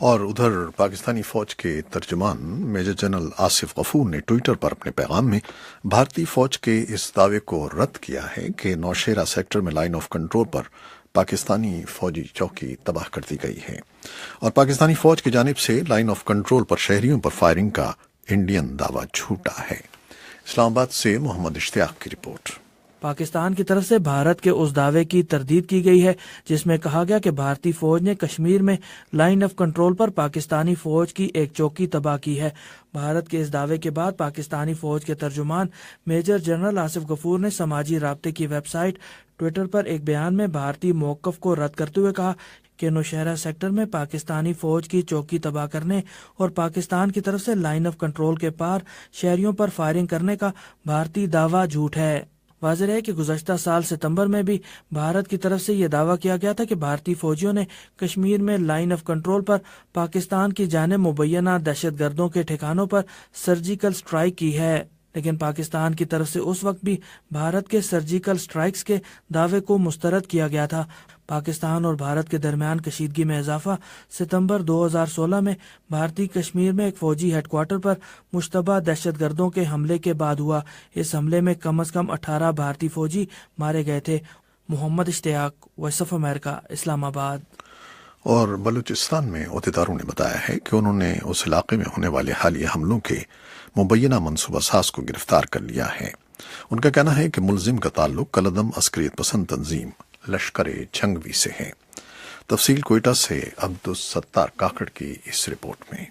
اور ادھر پاکستانی فوج کے ترجمان میجر جنرل آصف غفور نے ٹویٹر پر اپنے پیغام میں بھارتی فوج کے اس دعوے کو رد کیا ہے کہ نوشیرہ سیکٹر میں لائن آف کنٹرول پر پاکستانی فوجی چوکی تباہ کر دی گئی ہے، اور پاکستانی فوج کی جانب سے لائن آف کنٹرول پر شہریوں پر فائرنگ کا انڈین دعویٰ جھوٹا ہے۔ اسلام آباد سے محمد اشتیاق کی رپورٹ۔ پاکستان کی طرف سے بھارت کے اس دعوے کی تردید کی گئی ہے جس میں کہا گیا کہ بھارتی فوج نے کشمیر میں لائن آف کنٹرول پر پاکستانی فوج کی ایک چوکی تباہ کی ہے۔ بھارت کے اس دعوے کے بعد پاکستانی فوج کے ترجمان میجر جنرل آصف غفور نے سماجی رابطے کی ویب سائٹ ٹویٹر پر ایک بیان میں بھارتی موقف کو رد کرتے ہوئے کہا کہ نوشیرہ سیکٹر میں پاکستانی فوج کی چوکی تباہ کرنے اور پاکستان کی طرف سے لائن آف کنٹرول کے پار شہریوں پر فائرنگ کرنے کا بھارتی دعویٰ جھوٹ ہے۔ واضح ہے کہ گزشتہ سال ستمبر میں بھی بھارت کی طرف سے یہ دعویٰ کیا گیا تھا کہ بھارتی فوجیوں نے کشمیر میں لائن آف کنٹرول پر پاکستان کی جانب مبینہ دہشت گردوں کے ٹھکانوں پر سرجیکل سٹرائک کی ہے، لیکن پاکستان کی طرف سے اس وقت بھی بھارت کے سرجیکل سٹرائکس کے دعوے کو مسترد کیا گیا تھا۔ پاکستان اور بھارت کے درمیان کشیدگی میں اضافہ ستمبر 2016 میں بھارتی کشمیر میں ایک فوجی ہیڈ کوارٹر پر مشتبہ دہشت گردوں کے حملے کے بعد ہوا۔ اس حملے میں کم از کم 18 بھارتی فوجی مارے گئے تھے۔ محمد اشتیاق، وائس آف امریکہ، اسلام آباد۔ اور بلوچستان میں عہدیداروں نے بتایا ہے کہ انہوں نے اس علاقے میں ہونے والے حالیہ حملوں کے مبینہ منصوبہ ساز کو گرفتار کر لیا ہے۔ ان کا کہنا ہے کہ ملزم کا تعلق کالعدم عسکریت پسند تنظیم لشکر جنگوی سے ہے۔ تفصیل کوئٹہ سے عبدالستار کاکڑ کی اس رپورٹ میں۔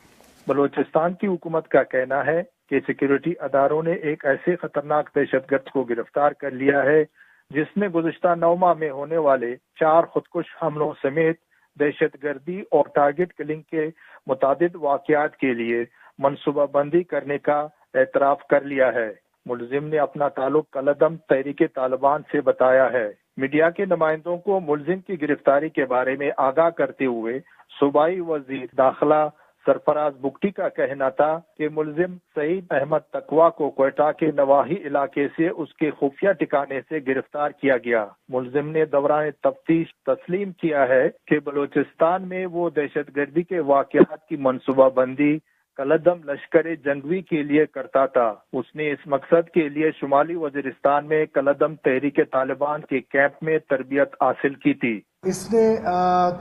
بلوچستان کی حکومت کا کہنا ہے کہ سیکیورٹی اداروں نے ایک ایسے خطرناک دہشت گرد کو گرفتار کر لیا ہے جس نے گزشتہ 9 ماہ میں ہونے والے 4 خودکش حملوں سمیت دہشت گردی اور ٹارگٹ کلنگ کے متعدد واقعات کے لیے منصوبہ بندی کرنے کا اعتراف کر لیا ہے۔ ملزم نے اپنا تعلق کالعدم تحریک طالبان سے بتایا ہے۔ میڈیا کے نمائندوں کو ملزم کی گرفتاری کے بارے میں آگاہ کرتے ہوئے صوبائی وزیر داخلہ سرفراز بگٹی کا کہنا تھا کہ ملزم سعید احمد تقوی کو کوئٹہ کے نواحی علاقے سے اس کے خفیہ ٹھکانے سے گرفتار کیا گیا۔ ملزم نے دوران تفتیش تسلیم کیا ہے کہ بلوچستان میں وہ دہشت گردی کے واقعات کی منصوبہ بندی کالعدم لشکر جنگوی کے لیے کرتا تھا۔ اس نے اس مقصد کے لیے شمالی وزیرستان میں کالعدم تحریک طالبان کے کیمپ میں تربیت حاصل کی تھی۔ اس نے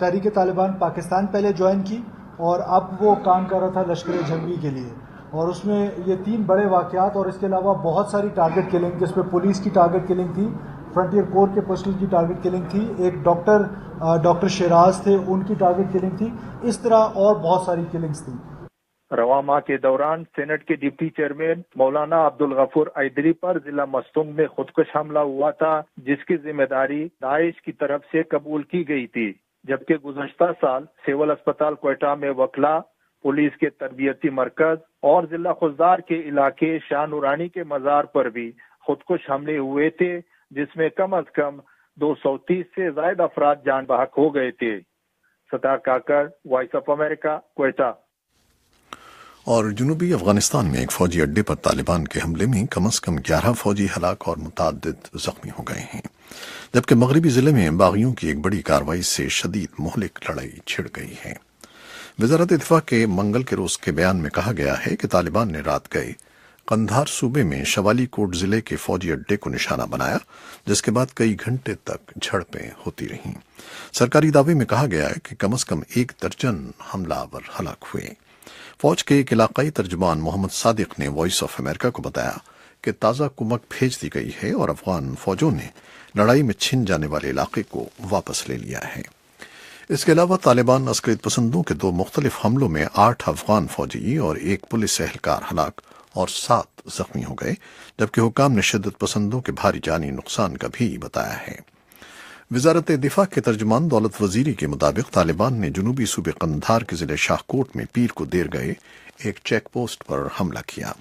تحریک طالبان پاکستان پہلے جوائن کی اور اب وہ کام کر رہا تھا لشکر جنگوی کے لیے، اور اس میں یہ 3 بڑے واقعات اور اس کے علاوہ بہت ساری ٹارگٹ کلنگ، جس میں پولیس کی ٹارگٹ کلنگ تھی، فرنٹیئر کور کے پرسنل کی ٹارگٹ کلنگ تھی، ایک ڈاکٹر شیراز تھے ان کی ٹارگٹ کلنگ تھی، اس طرح اور بہت ساری کلنگز تھیں۔ رواں ماہ کے دوران سینٹ کے ڈپٹی چیئرمین مولانا عبدالغفور ایدری پر ضلع مستونگ میں خودکش حملہ ہوا تھا، جس کی ذمہ داری داعش کی طرف سے قبول کی گئی تھی، جبکہ گزشتہ سال سول اسپتال کوئٹہ میں وکلا، پولیس کے تربیتی مرکز اور ضلع خضدار کے علاقے شاہ نورانی کے مزار پر بھی خودکش حملے ہوئے تھے، جس میں کم از کم 230 سے زائد افراد جان بحق ہو گئے تھے۔ Sattar Kakar, voice of America, Quetta. اور جنوبی افغانستان میں ایک فوجی اڈے پر طالبان کے حملے میں کم از کم 11 فوجی ہلاک اور متعدد زخمی ہو گئے ہیں، جبکہ مغربی ضلع میں باغیوں کی ایک بڑی کارروائی سے شدید مہلک لڑائی چھڑ گئی ہے۔ وزارت دفاع کے منگل کے روز کے بیان میں کہا گیا ہے کہ طالبان نے رات گئے قندھار صوبے میں شوالی کوٹ ضلع کے فوجی اڈے کو نشانہ بنایا، جس کے بعد کئی گھنٹے تک جھڑپیں ہوتی رہیں۔ سرکاری دعوے میں کہا گیا ہے کہ کم از کم 1 درجن حملہ آور ہلاک ہوئے۔ فوج کے ایک علاقائی ترجمان محمد صادق نے وائس آف امریکہ کو بتایا کہ تازہ کمک بھیج دی گئی ہے اور افغان فوجوں نے لڑائی میں چھن جانے والے علاقے کو واپس لے لیا ہے۔ اس کے علاوہ طالبان عسکریت پسندوں کے 2 مختلف حملوں میں 8 افغان فوجی اور 1 پولیس اہلکار ہلاک اور 7 زخمی ہو گئے، جبکہ حکام نے شدت پسندوں کے بھاری جانی نقصان کا بھی بتایا ہے۔ وزارت دفاع کے ترجمان دولت وزیری کے مطابق طالبان نے جنوبی صوبے قندھار کے ضلع شاہکوٹ میں پیر کو دیر گئے ایک چیک پوسٹ پر حملہ کیا۔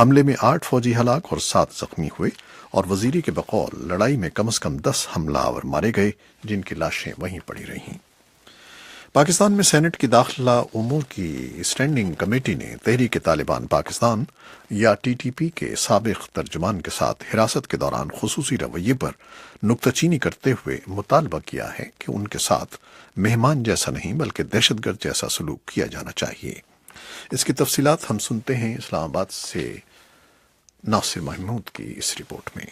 حملے میں 8 فوجی ہلاک اور 7 زخمی ہوئے، اور وزیری کے بقول لڑائی میں کم از کم 10 حملہ آور مارے گئے، جن کی لاشیں وہیں پڑی رہیں۔ پاکستان میں سینٹ کی داخلہ امور کی اسٹینڈنگ کمیٹی نے تحریک طالبان پاکستان یا ٹی ٹی پی کے سابق ترجمان کے ساتھ حراست کے دوران خصوصی رویے پر نکتہ چینی کرتے ہوئے مطالبہ کیا ہے کہ ان کے ساتھ مہمان جیسا نہیں بلکہ دہشت گرد جیسا سلوک کیا جانا چاہیے۔ اس کی تفصیلات ہم سنتے ہیں اسلام آباد سے ناصر محمود کی اس رپورٹ میں۔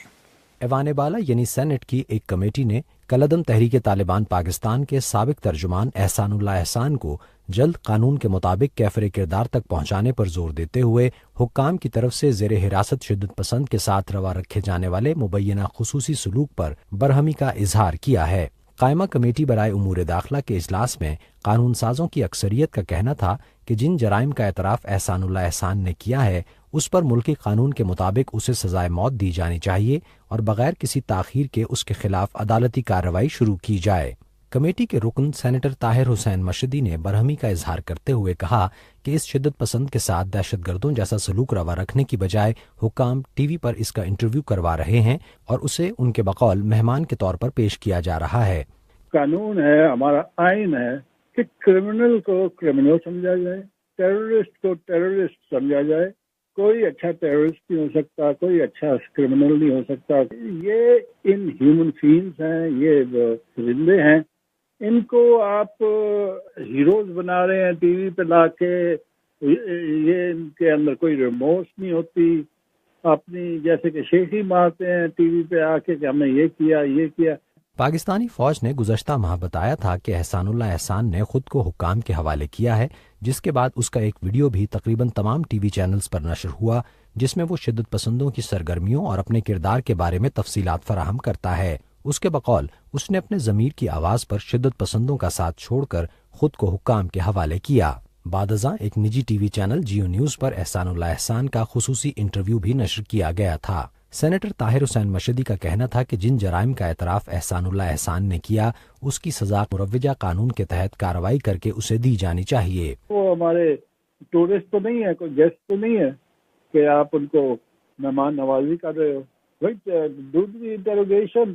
ایوان بالا یعنی سینٹ کی ایک کمیٹی نے کالعدم تحریک طالبان پاکستان کے سابق ترجمان احسان اللہ احسان کو جلد قانون کے مطابق کیفر کردار تک پہنچانے پر زور دیتے ہوئے حکام کی طرف سے زیر حراست شدت پسند کے ساتھ روا رکھے جانے والے مبینہ خصوصی سلوک پر برہمی کا اظہار کیا ہے۔ قائمہ کمیٹی برائے امور داخلہ کے اجلاس میں قانون سازوں کی اکثریت کا کہنا تھا کہ جن جرائم کا اعتراف احسان اللہ احسان نے کیا ہے اس پر ملکی قانون کے مطابق اسے سزائے موت دی جانی چاہیے اور بغیر کسی تاخیر کے اس کے خلاف عدالتی کارروائی شروع کی جائے۔ کمیٹی کے رکن سینیٹر طاہر حسین مشدی نے برہمی کا اظہار کرتے ہوئے کہا کہ اس شدت پسند کے ساتھ دہشت گردوں جیسا سلوک روا رکھنے کی بجائے حکام ٹی وی پر اس کا انٹرویو کروا رہے ہیں اور اسے ان کے بقول مہمان کے طور پر پیش کیا جا رہا ہے۔ قانون ہے، ہمارا آئین ہے کہ کرمنل کو کرمنل سمجھا جائے، ٹیررسٹ کو ٹیررسٹ سمجھا جائے۔ کوئی اچھا ٹیررسٹ نہیں ہو سکتا، کوئی اچھا کرمنل نہیں ہو سکتا۔ یہ ان ہیومن فیلز ہیں، یہ پرندے ہیں، ان کو آپ ہیروز بنا رہے ہیں ٹی وی پہ لا کے۔ یہ ان کے اندر کوئی ریمورس نہیں ہوتی، اپنی جیسے کہ شیخی مارتے ہیں ٹی وی پہ آ کے کہ ہم نے یہ کیا یہ کیا۔ پاکستانی فوج نے گزشتہ ماہ بتایا تھا کہ احسان اللہ احسان نے خود کو حکام کے حوالے کیا ہے، جس کے بعد اس کا ایک ویڈیو بھی تقریباً تمام ٹی وی چینلز پر نشر ہوا جس میں وہ شدت پسندوں کی سرگرمیوں اور اپنے کردار کے بارے میں تفصیلات فراہم کرتا ہے۔ اس کے بقول اس نے اپنے ضمیر کی آواز پر شدت پسندوں کا ساتھ چھوڑ کر خود کو حکام کے حوالے کیا۔ بعد ازاں ایک نجی T V channel Geo News پر احسان اللہ احسان کا خصوصی انٹرویو بھی نشر کیا گیا تھا۔ سینیٹر طاہر حسین مشدی کا کہنا تھا کہ جن جرائم کا اعتراف احسان اللہ احسان نے کیا اس کی سزا مروجہ قانون کے تحت کارروائی کر کے اسے دی جانی چاہیے۔ وہ ہمارے ٹورسٹ تو نہیں ہے، کوئی گیسٹ تو نہیں ہے کہ آپ ان کو مہمان نوازی کر رہے ہو۔ Do the interrogation,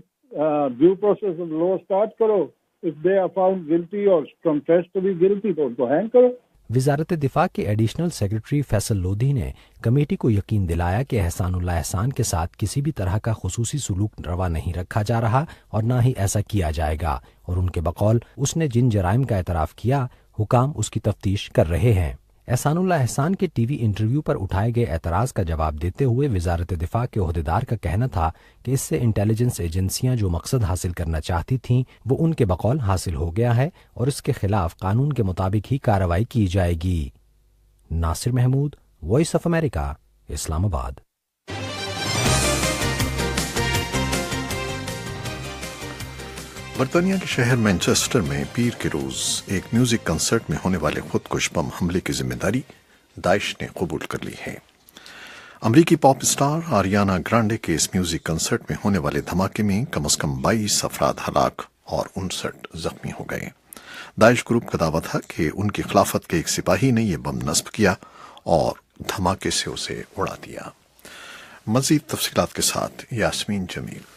due process of law start کرو۔ If they are found guilty اور کنفیس ٹو بی گلٹی تو ان کو ہینگ کرو۔ وزارت دفاع کے ایڈیشنل سیکرٹری فیصل لودھی نے کمیٹی کو یقین دلایا کہ احسان اللہ احسان کے ساتھ کسی بھی طرح کا خصوصی سلوک روا نہیں رکھا جا رہا اور نہ ہی ایسا کیا جائے گا، اور ان کے بقول اس نے جن جرائم کا اعتراف کیا حکام اس کی تفتیش کر رہے ہیں۔ احسان اللہ احسان کے ٹی وی انٹرویو پر اٹھائے گئے اعتراض کا جواب دیتے ہوئے وزارت دفاع کے عہدیدار کا کہنا تھا کہ اس سے انٹیلیجنس ایجنسیاں جو مقصد حاصل کرنا چاہتی تھیں وہ ان کے بقول حاصل ہو گیا ہے اور اس کے خلاف قانون کے مطابق ہی کارروائی کی جائے گی۔ ناصر محمود، وائس آف امریکہ، اسلام آباد۔ برطانیہ کے شہر مینچسٹر میں پیر کے روز ایک میوزک کنسرٹ میں ہونے والے خودکش بم حملے کی ذمہ داری داعش نے قبول کر لی ہے۔ امریکی پاپ اسٹار آریانا گرانڈے کے اس میوزک کنسرٹ میں ہونے والے دھماکے میں کم از کم 22 افراد ہلاک اور 59 زخمی ہو گئے۔ داعش گروپ کا دعویٰ تھا کہ ان کی خلافت کے ایک سپاہی نے یہ بم نصب کیا اور دھماکے سے اسے اڑا دیا۔ مزید تفصیلات کے ساتھ یاسمین جمیل۔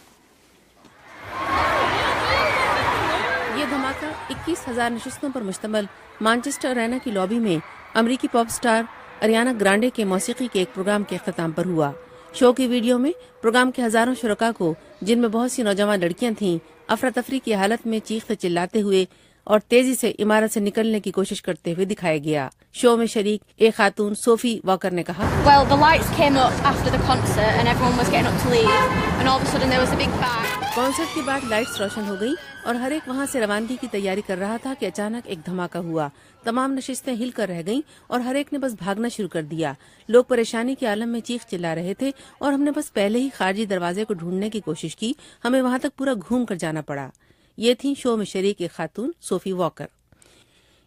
یہ دھماکہ 21,000 نشستوں پر مشتمل مانچسٹر ارینا کی لابی میں امریکی پاپ سٹار اریانا گرانڈے کے موسیقی کے ایک پروگرام کے اختتام پر ہوا۔ شو کی ویڈیو میں پروگرام کے ہزاروں شرکاء کو، جن میں بہت سی نوجوان لڑکیاں تھیں، افراتفری کی حالت میں چیختے چلاتے ہوئے اور تیزی سے عمارت سے نکلنے کی کوشش کرتے ہوئے دکھایا گیا۔ شو میں شریک ایک خاتون صوفی واکر نے کہا، کنسرٹ کے بعد لائٹس روشن ہو گئی اور ہر ایک وہاں سے روانگی کی تیاری کر رہا تھا کہ اچانک ایک دھماکہ ہوا۔ تمام نشستیں ہل کر رہ گئیں اور ہر ایک نے بس بھاگنا شروع کر دیا۔ لوگ پریشانی کے عالم میں چیخ چلا رہے تھے اور ہم نے بس پہلے ہی خارجی دروازے کو ڈھونڈنے کی کوشش کی، ہمیں وہاں تک پورا گھوم کر جانا پڑا۔ یہ تھیں شو میں شریک ایک خاتون صوفی واکر۔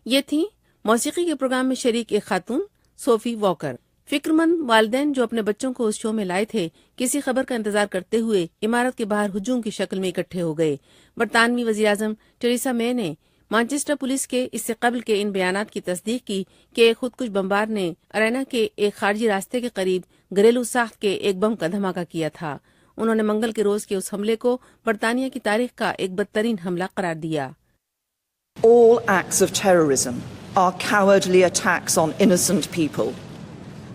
یہ تھیں موسیقی کے پروگرام میں شریک ایک خاتون صوفی واکر۔ فکر مند والدین جو اپنے بچوں کو اس شو میں لائے تھے، کسی خبر کا انتظار کرتے ہوئے عمارت کے باہر ہجوم کی شکل میں اکٹھے ہو گئے۔ برطانوی وزیراعظم ٹریسا مے نے مانچسٹر پولیس کے اس سے قبل کے ان بیانات کی تصدیق کی کہ ایک خودکش بمبار نے ارینا کے ایک خارجی راستے کے قریب گھریلو ساخت کے ایک بم کا دھماکہ کیا تھا۔ انہوں نے منگل کے روز کے اس حملے کو برطانیہ کی تاریخ کا ایک بدترین حملہ قرار دیا۔ All acts of terrorism are cowardly attacks on innocent people.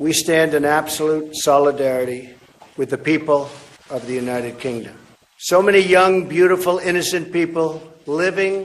We stand in absolute solidarity with the people of the United Kingdom. So many young, beautiful, innocent people living